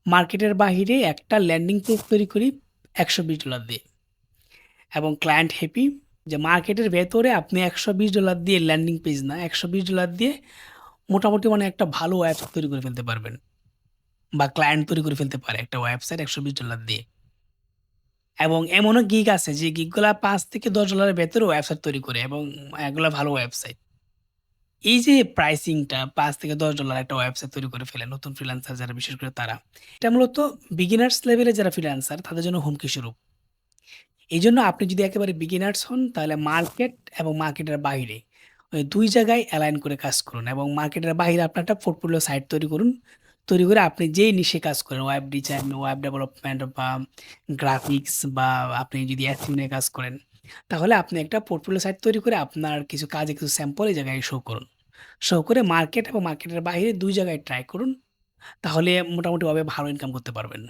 মার্কেটের বাহিরে একটা ল্যান্ডিং পেজ তৈরি করি $120 দিয়ে এবং ক্লায়েন্ট হ্যাপি যে মার্কেটের ভেতরে আপনি $120 দিয়ে ল্যান্ডিং পেজ না, $120 দিয়ে মোটামুটি মানে একটা ভালো ওয়েবসাইট তৈরি করে ফেলতে পারবেন বা ক্লায়েন্ট তৈরি করে ফেলতে পারে একটা ওয়েবসাইট $120 দিয়ে। এবং এমনও গিগ আছে যে গিগগুলা $5 থেকে $10 এর ভেতরে ওয়েবসাইট তৈরি করে এবং এগুলা ভালো ওয়েবসাইট। এই যে প্রাইসিংটা $5 থেকে $10 একটা ওয়েবসাইট তৈরি করে ফেলে নতুন ফ্রিল্যান্সার যারা বিশেষ করে তারা। এটা মূলত বিগিনার্স লেভেলে যারা ফ্রিল্যান্সার তাদের জন্য হুমকি স্বরূপ। এইজন্য আপনি যদি একেবারে বিগিনার্স হন তাহলে মার্কেট এবং মার্কেটের বাইরে ওই ২ জায়গায় অ্যালাইন করে কাজ করুন এবং মার্কেটের বাইরে আপনার একটা পোর্টফোলিও সাইট তৈরি করুন। তৈরি করে আপনি যেই নিশে কাজ করেন ওয়েব ডিজাইন, ওয়েব ডেভেলপমেন্ট বা গ্রাফিক্স বা আপনি যদি SEO নিয়ে কাজ করেন, তাহলে আপনি একটা পোর্টফোলিও সাইট তৈরি করে আপনার কিছু কাজে কিছু স্যাম্পল এই জায়গায় শো করুন। শো করে মার্কেট এবং মার্কেটের বাইরে ২ জায়গায় ট্রাই করুন। তাহলে মোটামুটিভাবে ভালো ইনকাম করতে পারবেন।